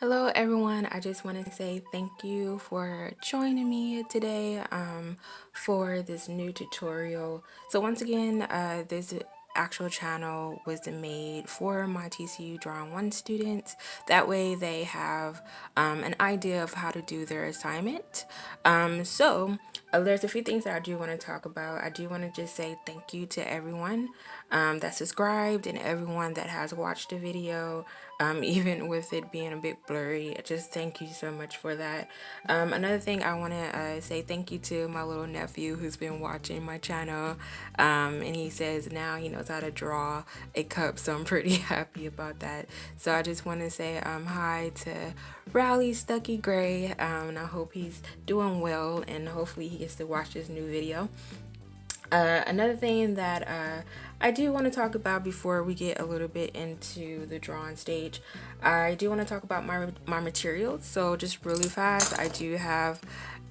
Hello everyone, I just want to say thank you for joining me today for this new tutorial. So once again, this actual channel was made for my TCU Drawing 1 students. That way they have an idea of how to do their assignment. There's a few things that I do want to talk about. I do want to just say thank you to everyone that subscribed and everyone that has watched the video, even with it being a bit blurry. Just thank you so much for that. Another thing I want to say thank you to my little nephew who's been watching my channel, and he says now he knows how to draw a cup, so I'm pretty happy about that. So I just want to say hi to Rowley Stucky Gray, and I hope he's doing well, and hopefully he gets to watch this new video. Another thing that I do want to talk about before we get a little bit into the drawing stage, I do want to talk about my materials. So just really fast, I do have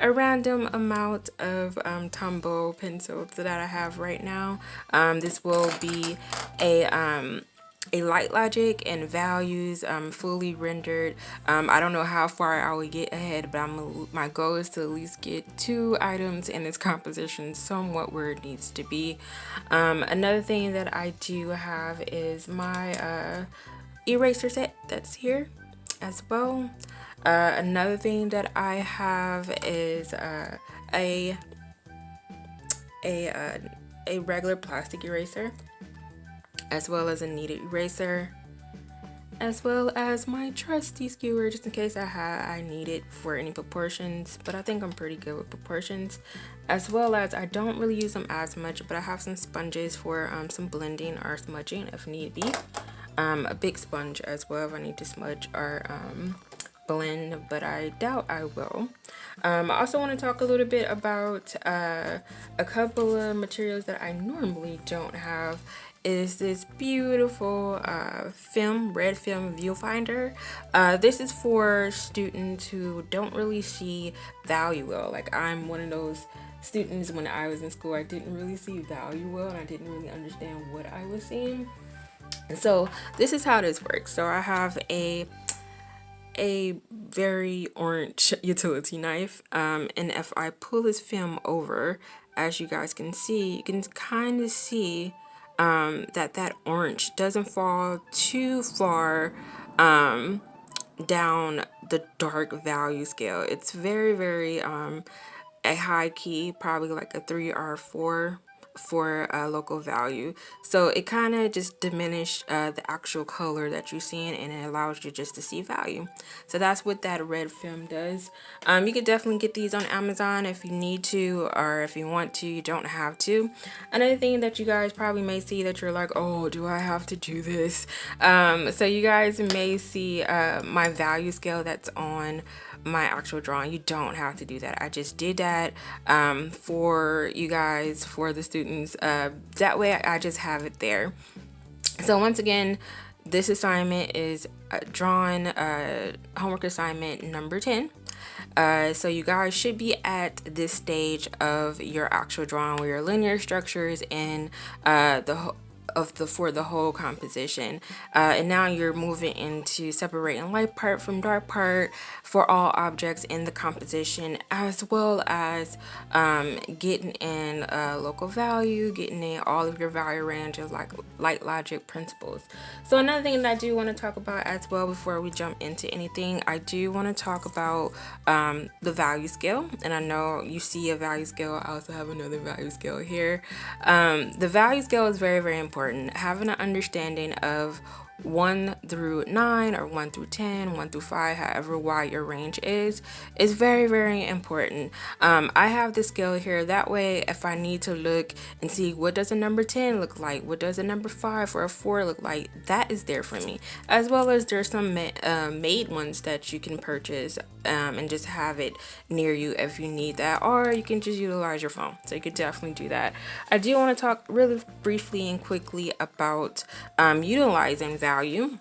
a random amount of Tombow pencils that I have right now. This will be a Light Logic and Values fully rendered. I don't know how far I will get ahead, but my goal is to at least get 2 items in this composition somewhat where it needs to be. Another thing that I do have is my eraser set that's here as well. Another thing that I have is a a regular plastic eraser, as well as a kneaded eraser, as well as my trusty skewer, just in case I need it for any proportions, but I think I'm pretty good with proportions. As well as I don't really use them as much, but I have some sponges for some blending or smudging if need be. A big sponge as well if I need to smudge or blend, but I doubt I will. I also want to talk a little bit about a couple of materials that I normally don't have. Is this beautiful red film viewfinder. This is for students who don't really see value well. Like, I'm one of those students. When I was in school, I didn't really see value well, and I didn't really understand what I was seeing. And so this is how this works. So I have a very orange utility knife, and if I pull this film over, as you guys can see, you can kind of see that orange doesn't fall too far down the dark value scale. It's very a high key, probably like a 3 or 4 for local value. So it kind of just diminished the actual color that you're seeing, and it allows you just to see value. So that's what that red film does. You could definitely get these on Amazon if you need to, or if you want to. You don't have to. Another thing that you guys probably may see that you're like, oh, do I have to do this? So you guys may see my value scale that's on my actual drawing. You don't have to do that. I just did that for you guys, for the students. That way I just have it there. So once again, this assignment is drawn homework assignment number 10. So you guys should be at this stage of your actual drawing where your linear structures and for the whole composition, and now you're moving into separating light part from dark part for all objects in the composition, as well as getting in local value, getting in all of your value ranges like Light Logic principles. So another thing that I do want to talk about as well before we jump into anything, I do want to talk about the value scale. And I know you see a value scale. I also have another value scale here. The value scale is very important. Having an understanding of 1 through 9 or 1 through 10, 1 through 5, however wide your range is very important. I have this scale here, that way if I need to look and see what does a number 10 look like, what does a number 5 or a 4 look like, that is there for me. As well as there's some made ones that you can purchase and just have it near you if you need that, or you can just utilize your phone. So you could definitely do that. I do want to talk really briefly and quickly about utilizing value,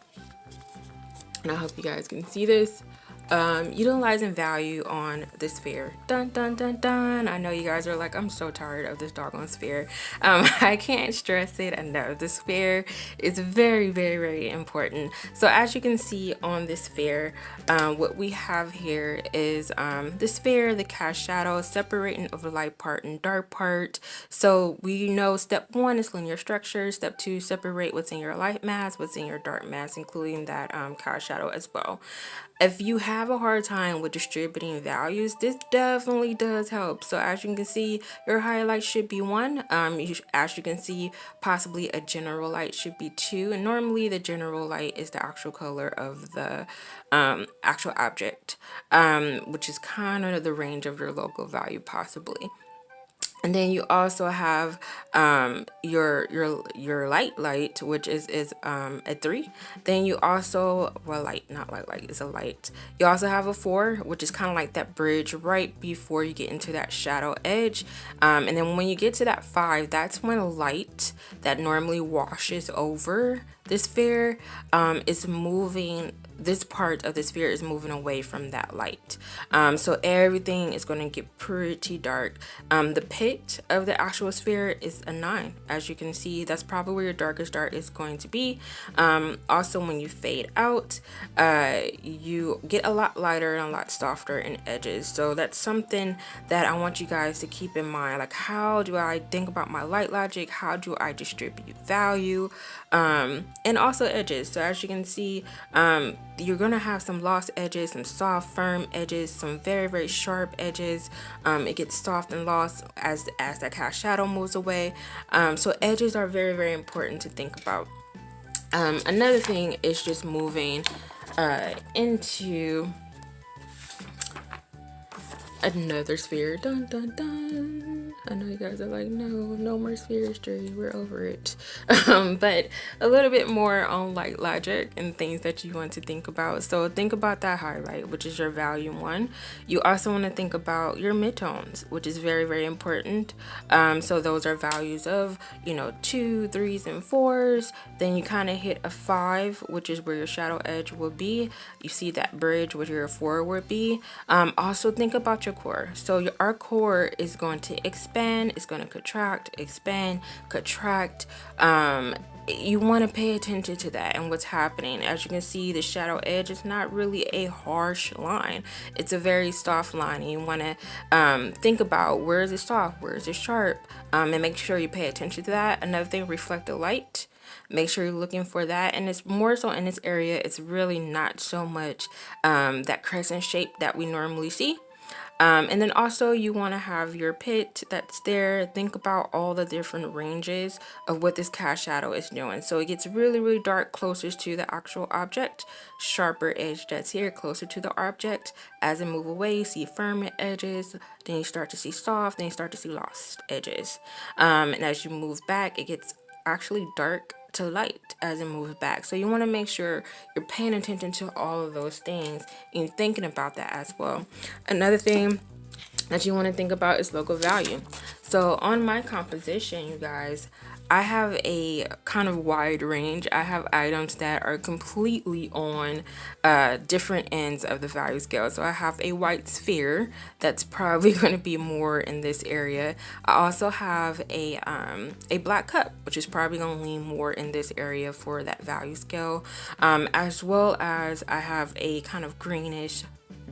and I hope you guys can see this. Utilizing value on the sphere. Dun dun dun dun. I know you guys are like, I'm so tired of this doggone sphere. I can't stress it enough. The sphere is very, very, very important. So as you can see on this sphere, what we have here is the sphere, the cast shadow, separating of the light part and dark part. So we know step one is linear structure. Step two, separate what's in your light mass, what's in your dark mass, including that cast shadow as well. If you have a hard time with distributing values, this definitely does help. So as you can see, your highlight should be 1. As you can see, possibly a general light should be 2. And normally the general light is the actual color of the actual object, which is kind of the range of your local value possibly. And then you also have your light, which is a 3. Then you also, well, light, not light, it's a light. You also have a 4, which is kind of like that bridge right before you get into that shadow edge. And then when you get to that 5, that's when a light that normally washes over the sphere is moving. This part of the sphere is moving away from that light. So everything is going to get pretty dark. The pit of the actual sphere is a 9. As you can see, that's probably where your darkest dark is going to be. Also, when you fade out, you get a lot lighter and a lot softer in edges. So that's something that I want you guys to keep in mind. Like, how do I think about my light logic? How do I distribute value? And also edges. So as you can see, you're gonna have some lost edges, some soft, firm edges, some very, very sharp edges. It gets soft and lost as that cast shadow moves away. So edges are very, very important to think about. Another thing is just moving into another sphere. Dun dun dun. I know you guys are like, no more sphere history, we're over it. But a little bit more on light logic and things that you want to think about. So think about that highlight, which is your value 1. You also want to think about your midtones, which is very, very important. So those are values of 2, 3s, and 4s. Then you kind of hit a 5, which is where your shadow edge will be. You see that bridge, which your 4 would be. Also think about your core. So our core is going to expand, it's going to contract, expand, contract. You want to pay attention to that and what's happening. As you can see, the shadow edge is not really a harsh line. It's a very soft line, and you want to think about, where is it soft, where is it sharp, and make sure you pay attention to that. Another thing, reflect the light. Make sure you're looking for that, and it's more so in this area. It's really not so much that crescent shape that we normally see. And then also you want to have your pit that's there. Think about all the different ranges of what this cast shadow is doing. So it gets really, really dark closest to the actual object. Sharper edge that's here closer to the object. As it move away, you see firm edges. Then you start to see soft. Then you start to see lost edges. And as you move back, it gets actually dark to light as it moves back. So you want to make sure you're paying attention to all of those things and you're thinking about that as well. Another thing that you want to think about is local value. So on my composition, you guys, I have a kind of wide range. I have items that are completely on different ends of the value scale. So I have a white sphere that's probably going to be more in this area. I also have a black cup, which is probably going to lean more in this area for that value scale, as well as I have a kind of greenish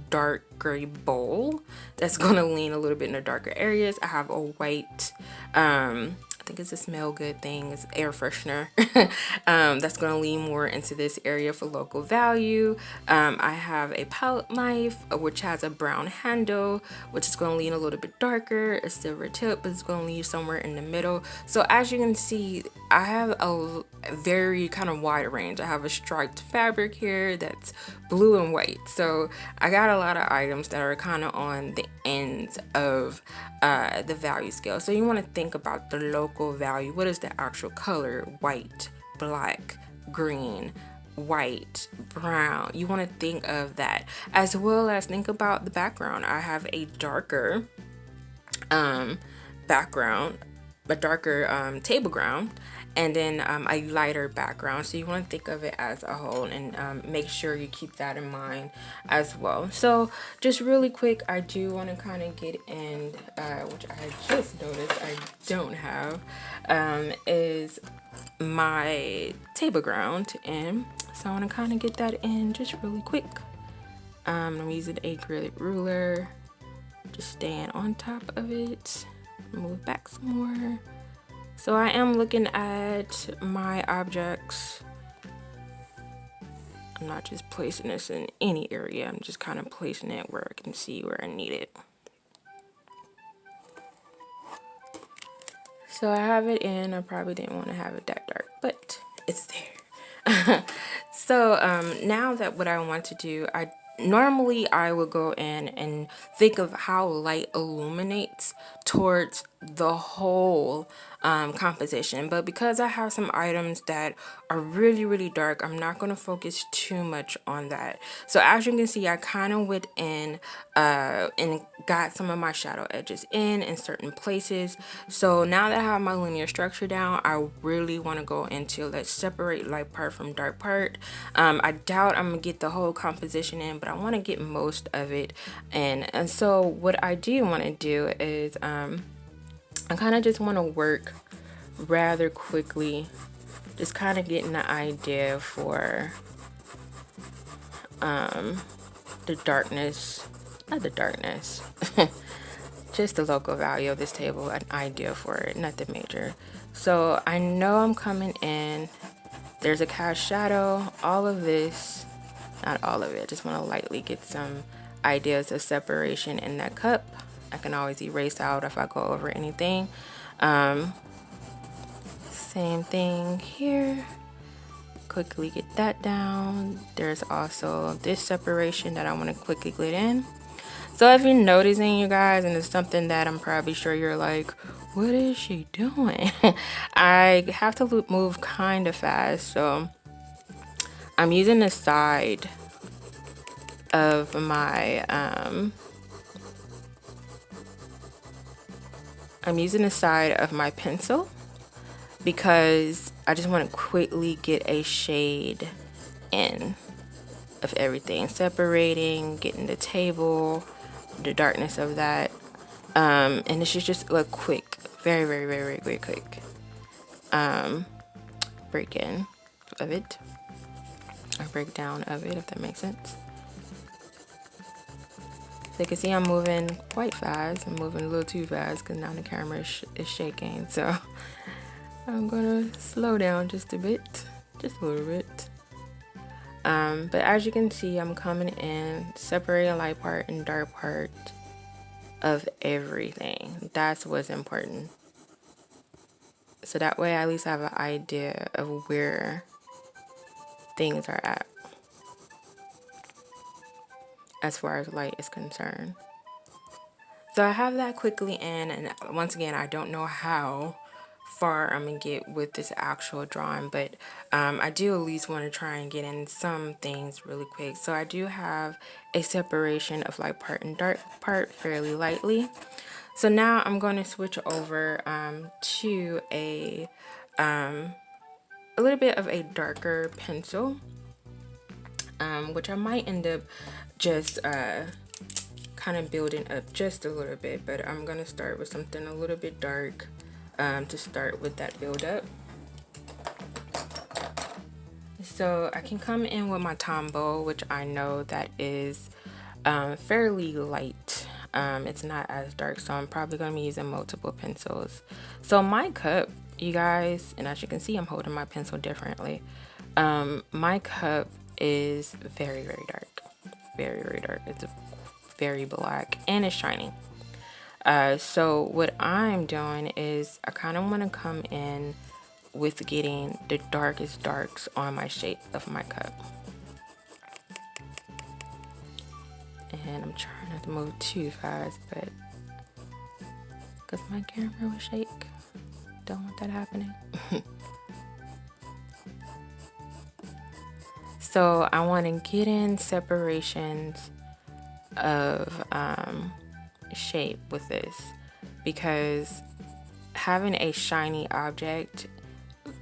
dark gray bowl that's going to lean a little bit in the darker areas. I have a white I think it's a smell good thing, it's air freshener. That's going to lean more into this area for local value. I have a palette knife, which has a brown handle, which is going to lean a little bit darker, a silver tip, but it's going to lean somewhere in the middle. So as you can see, I have a very kind of wide range. I have a striped fabric here that's blue and white. So I got a lot of items that are kind of on the ends of the value scale. So you want to think about the local value. What is the actual color? White, black, green, white, brown. You want to think of that, as well as think about the background. I have a darker background, a darker table ground, and then a lighter background. So you want to think of it as a whole, and make sure you keep that in mind as well. So just really quick, I do want to kind of get in, which I just noticed I don't have, is my table ground in. So I want to kind of get that in just really quick. I'm using a acrylic ruler, just staying on top of it. Move back some more. So I am looking at my objects. I'm not just placing this in any area. I'm just kind of placing it where I can see where I need it. So I have it in. I probably didn't want to have it that dark, but it's there. So now that what I want to do, normally I would go in and think of how light illuminates towards the whole composition, but because I have some items that are really dark, I'm not going to focus too much on that. So as you can see, I kind of went in and got some of my shadow edges in certain places. So now that I have my linear structure down, I really want to go into, let's separate light part from dark part. I doubt I'm gonna get the whole composition in, but I want to get most of it in. And so what I do want to do is I kind of just want to work rather quickly, just kind of getting the idea for the darkness, not the darkness, just the local value of this table, an idea for it, nothing major. So I know I'm coming in, there's a cast shadow, all of this, not all of it, just want to lightly get some ideas of separation in that cup. I can always erase out if I go over anything. Same thing here. Quickly get that down. There's also this separation that I want to quickly get in. So if you're noticing, you guys, and it's something that I'm probably sure you're like, what is she doing? I have to move kind of fast, so I'm using the side of my pencil because I just want to quickly get a shade in of everything, separating, getting the table, the darkness of that, and this is just a quick, very quick break in of it, or breakdown of it, if that makes sense. So you can see I'm moving quite fast. I'm moving a little too fast because now the camera is shaking. So I'm gonna slow down just a bit, just a little bit. But as you can see, I'm coming in, separating light part and dark part of everything. That's what's important. So that way I at least have an idea of where things are at as far as light is concerned. So I have that quickly in, and once again, I don't know how far I'm gonna get with this actual drawing, but I do at least want to try and get in some things really quick. So I do have a separation of light part and dark part fairly lightly. So now I'm going to switch over to a little bit of a darker pencil, which I might end up just kind of building up just a little bit, but I'm gonna start with something a little bit dark to start with that build up. So I can come in with my Tombow, which I know that is fairly light. It's not as dark, so I'm probably gonna be using multiple pencils. So my cup, you guys, and as you can see, I'm holding my pencil differently. My cup is very dark, very dark. It's very black and it's shiny. So what I'm doing is I kind of want to come in with getting the darkest darks on my shape of my cup. And I'm trying not to move too fast, but because my camera will shake, don't want that happening. So I want to get in separations of shape with this, because having a shiny object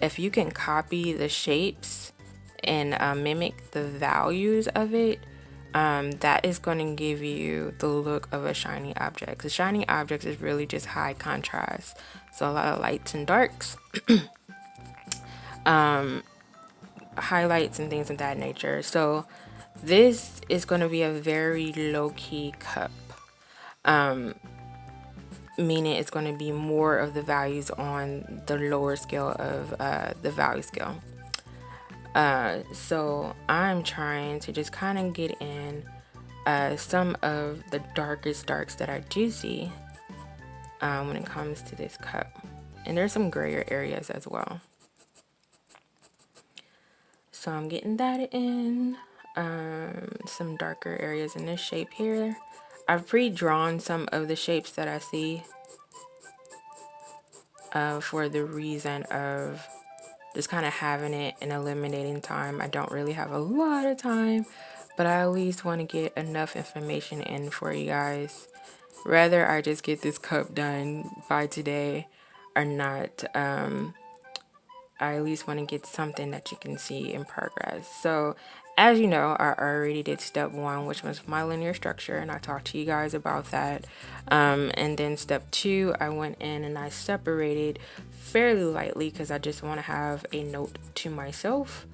if you can copy the shapes and mimic the values of it, that is going to give you the look of a shiny object. Because shiny objects is really just high contrast. So a lot of lights and darks, highlights and things of that nature. So this is going to be a very low-key cup, meaning it's going to be more of the values on the lower scale of the value scale. So I'm trying to just kind of get in some of the darkest darks that I do see when it comes to this cup. And there's some grayer areas as well. So I'm getting that in. Some darker areas in this shape here. I've pre-drawn some of the shapes that I see for the reason of just kind of having it and eliminating time. I don't really have a lot of time, but I at least want to get enough information in for you guys. Whether I just get this cup done by today or not, I at least want to get something that you can see in progress. So as you know, I already did step 1, which was my linear structure, and I talked to you guys about that. And then step 2, I went in and I separated fairly lightly because I just want to have a note to myself.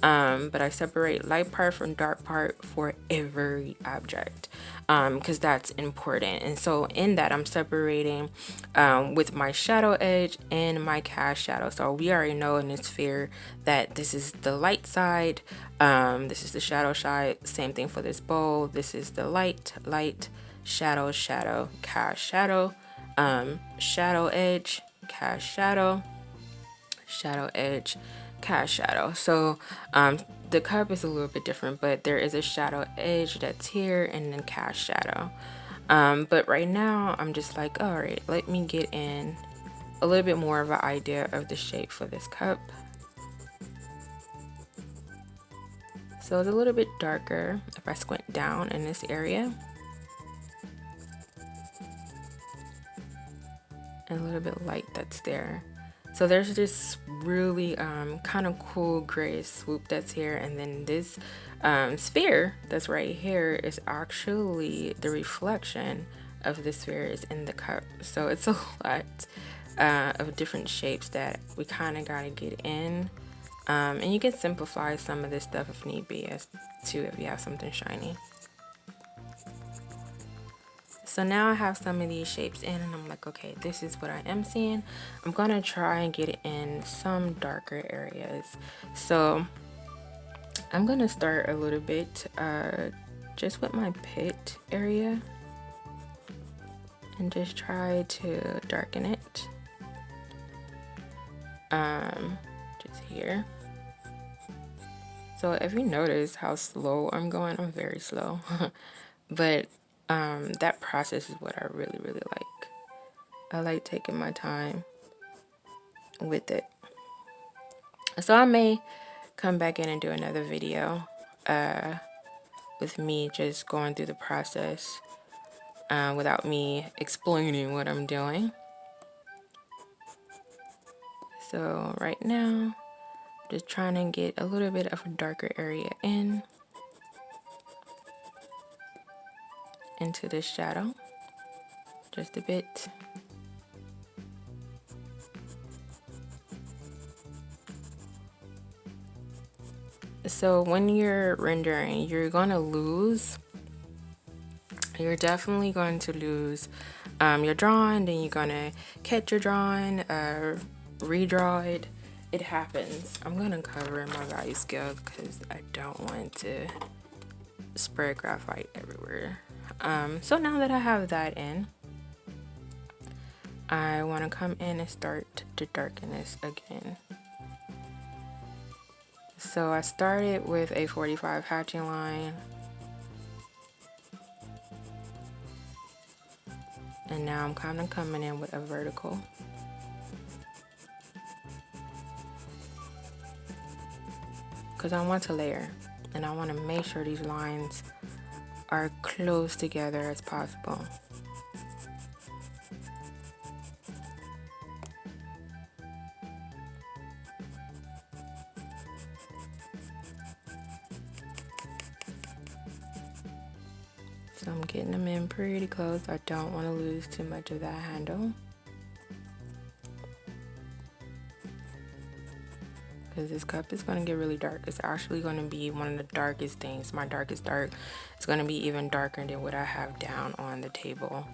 But I separate light part from dark part for every object because that's important. And so in that, I'm separating with my shadow edge and my cast shadow. So we already know in this sphere that this is the light side, this is the shadow side. Same thing for this bowl. This is the light, shadow, shadow, cast shadow, shadow edge, cast shadow, shadow edge, cast shadow. So the cup is a little bit different, but there is a shadow edge that's here and then cast shadow. But right now I'm just like, all right, let me get in a little bit more of an idea of the shape for this cup. So it's a little bit darker if I squint down in this area, and a little bit light that's there. So there's this really kind of cool gray swoop that's here, and then this sphere that's right here is actually the reflection of the sphere is in the cup. So it's a lot of different shapes that we kind of got to get in. And you can simplify some of this stuff if need be, as too, if you have something shiny. So now I have some of these shapes in, and I'm like, okay, this is what I am seeing. I'm gonna try and get it in some darker areas. So I'm gonna start a little bit just with my pit area and just try to darken it. Just here. So if you notice how slow I'm going, I'm very slow. But that process is what I really, really like. I like taking my time with it. So I may come back in and do another video with me just going through the process without me explaining what I'm doing. So right now, just trying to get a little bit of a darker area into this shadow, just a bit. So when you're rendering, you're definitely going to lose your drawing, then you're gonna catch your drawing, redraw it. It happens. I'm gonna cover my value scale because I don't want to spread graphite everywhere. So now that I have that in, I want to come in and start to darken this again. So I started with a 45 hatching line, and now I'm kind of coming in with a vertical. Because I want to layer, and I want to make sure these lines are close together as possible. So I'm getting them in pretty close. I don't want to lose too much of that handle, because this cup is going to get really dark. It's actually going to be one of the darkest things. My darkest dark. It's going to be even darker than what I have down on the table.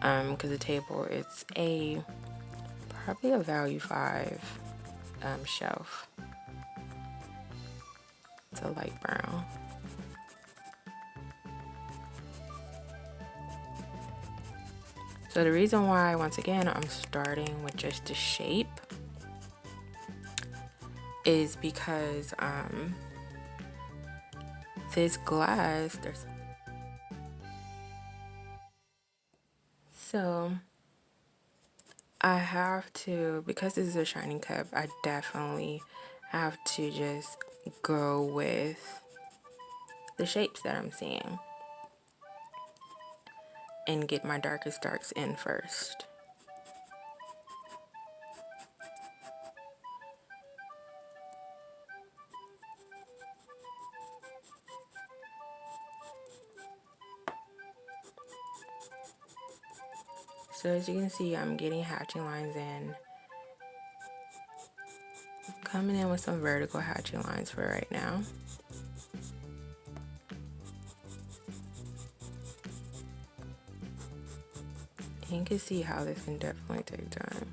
Because the table, it's probably a value 5 shelf. It's a light brown. So the reason why, once again, I'm starting with just the shape is because this glass, so I have to, because this is a shining cup, I definitely have to just go with the shapes that I'm seeing and get my darkest darks in first. So as you can see, I'm getting hatching lines in. Coming in with some vertical hatching lines for right now. And you can see how this can definitely take time.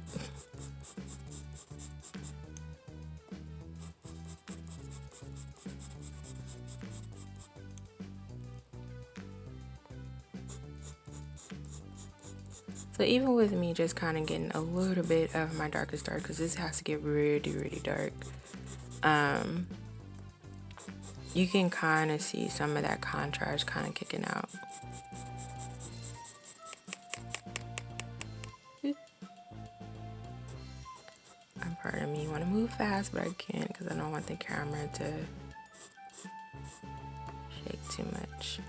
So even with me just kind of getting a little bit of my darkest dark, because this has to get really, really dark, you can kind of see some of that contrast kind of kicking out. Part of me want to move fast, but I can't because I don't want the camera to shake too much.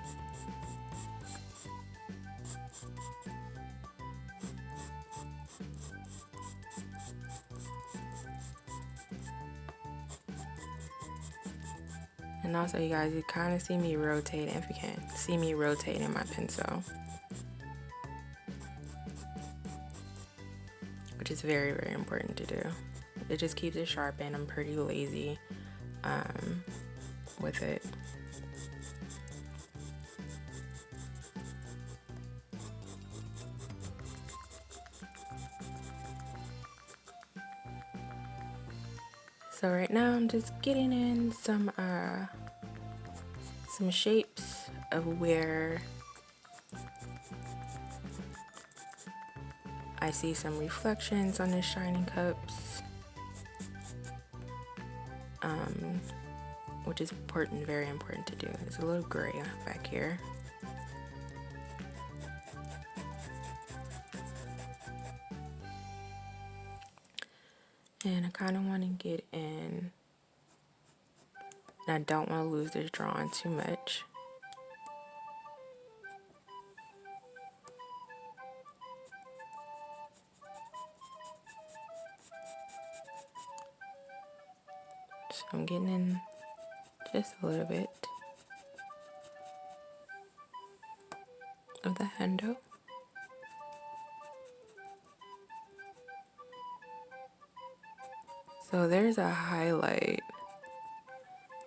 And also, you guys, you kind of see me rotating, if you can see me rotating my pencil, which is very, very important to do. It just keeps it sharp, and I'm pretty lazy with it. So right now I'm just getting in some shapes of where I see some reflections on the shining cups, which is important, very important to do. There's a little gray back here. And I kind of want to get in, and I don't want to lose this drawing too much. So I'm getting in just a little bit of the handle. So there's a highlight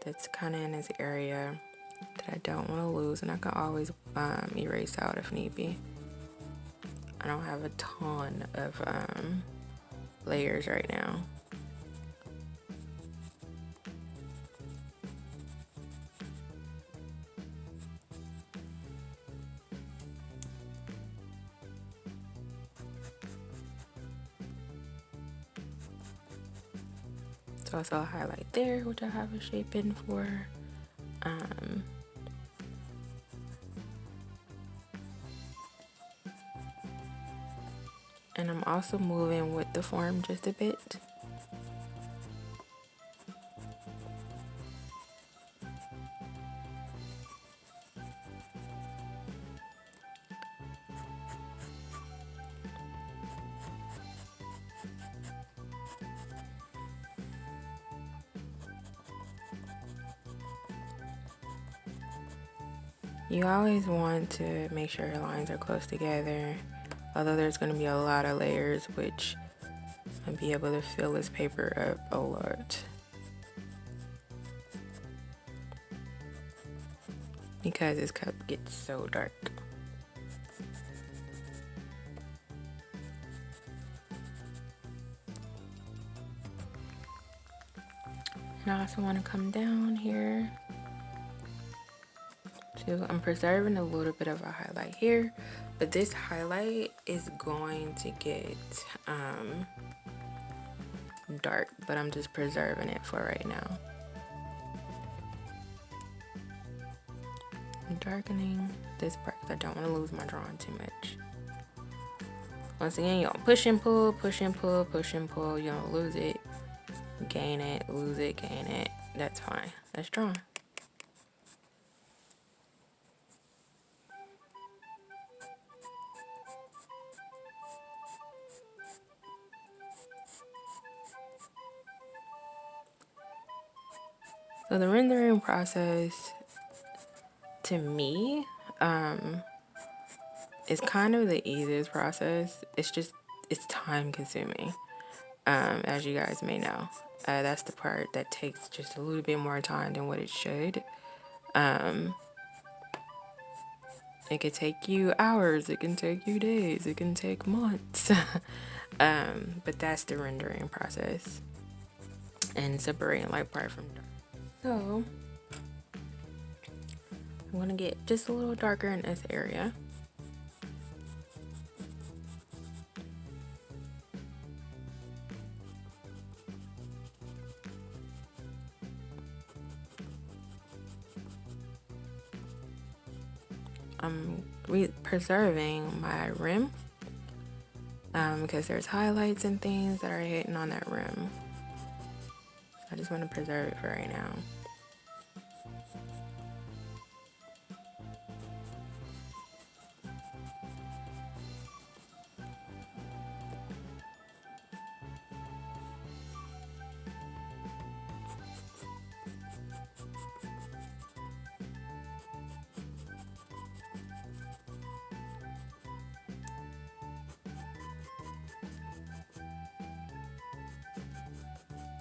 that's kind of in this area that I don't want to lose, and I can always erase out if need be. I don't have a ton of layers right now. So I saw a highlight there, which I have a shape in for. And I'm also moving with the form just a bit. You always want to make sure your lines are close together, although there's going to be a lot of layers, which I'll be able to fill this paper up a lot because this cup gets so dark. And I also want to come down here. So I'm preserving a little bit of a highlight here, but this highlight is going to get dark, but I'm just preserving it for right now. I'm darkening this part because I don't want to lose my drawing too much. Once again, you don't push and pull, push and pull, push and pull. You don't lose it, gain it, lose it, gain it. That's fine. That's drawing. So the rendering process, to me, is kind of the easiest process. It's time consuming, as you guys may know. That's the part that takes just a little bit more time than what it should. It could take you hours, it can take you days, it can take months. But that's the rendering process and separating light part from dark. So I'm gonna get just a little darker in this area. I'm preserving my rim because there's highlights and things that are hitting on that rim. I just want to preserve it for right now.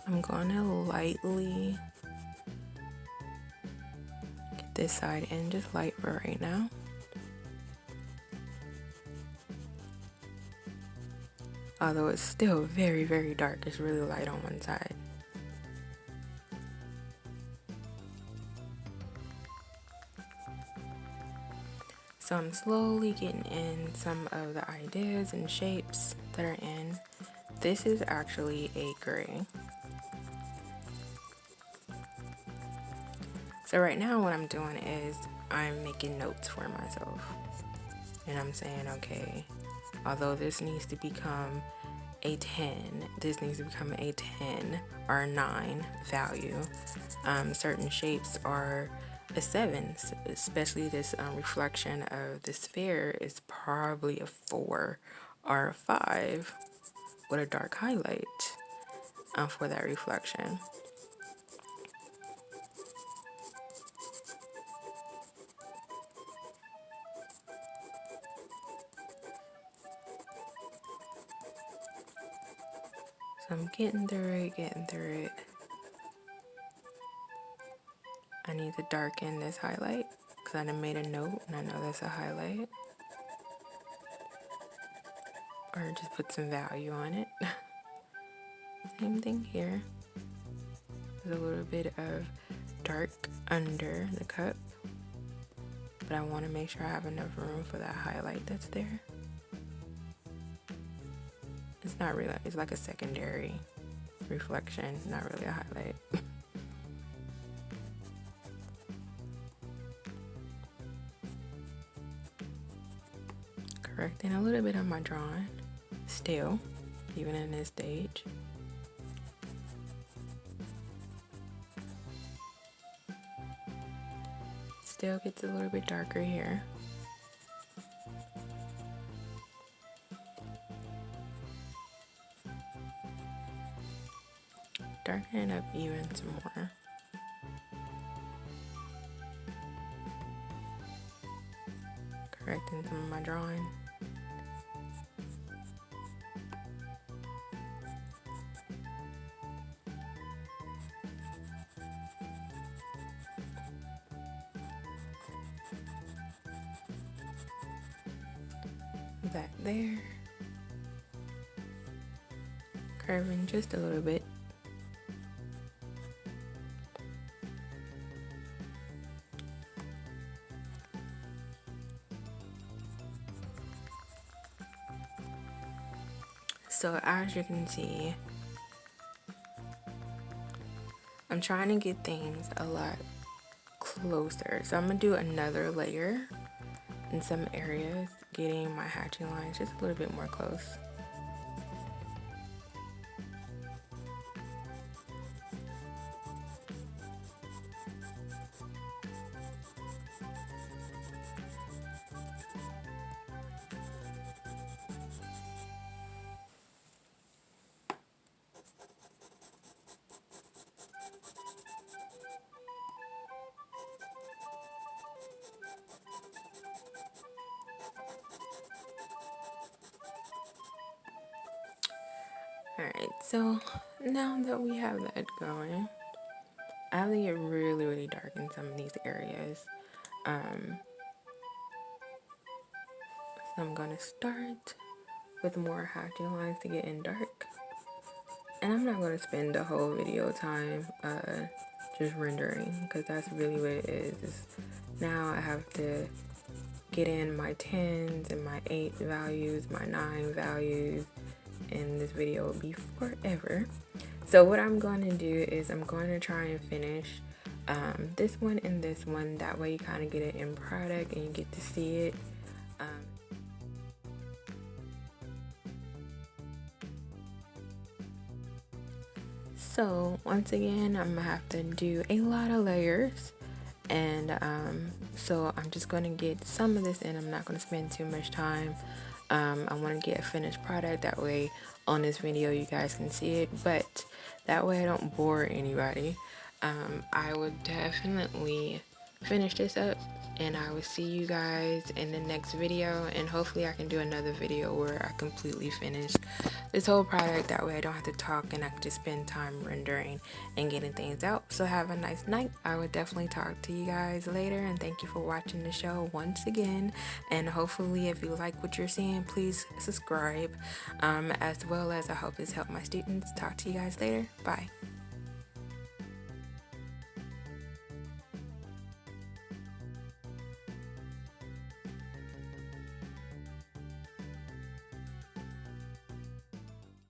I'm going to lightly get this side in, just light for right now. Although it's still very, very dark, it's really light on one side. So I'm slowly getting in some of the ideas and shapes that are in. This is actually a gray. So right now what I'm doing is I'm making notes for myself. And I'm saying, okay, although this needs to become a 10, this needs to become a 10 or a 9 value. Certain shapes are a 7, especially this reflection of the sphere is probably a 4 or a 5 with a dark highlight for that reflection. So I'm getting through it. I need to darken this highlight because I done made a note and I know that's a highlight. Or just put some value on it. Same thing here. There's a little bit of dark under the cup, but I want to make sure I have enough room for that highlight that's there. It's not really, it's like a secondary reflection, not really a highlight. Correcting a little bit of my drawing still, even in this stage. Still gets a little bit darker here. Darken it up even some more. correcting some of my drawing. Back there, curving just a little bit. So as you can see, I'm trying to get things a lot closer. So I'm gonna do another layer in some areas, getting my hatching lines just a little bit more close. Alright, so now that we have that going, I have to get really, really dark in some of these areas. So I'm gonna start with more hatching lines to get in dark. And I'm not gonna spend the whole video time just rendering, because that's really what it is. Now I have to get in my 10s and my 8 values, my 9 values, and this video will be forever. So what I'm going to do is I'm going to try and finish this one and this one. That way you kind of get it in product and you get to see it. So once again, I'm gonna have to do a lot of layers, and so I'm just going to get some of this in. I'm not going to spend too much time. I want to get a finished product, that way on this video you guys can see it, but that way I don't bore anybody. I would definitely finish this up, and I will see you guys in the next video, and hopefully I can do another video where I completely finish this whole product. That way I don't have to talk and I can just spend time rendering and getting things out. So have a nice night. I would definitely talk to you guys later, and thank you for watching the show once again. And hopefully if you like what you're seeing, please subscribe, as well as I hope this helped my students. Talk to you guys later. Bye.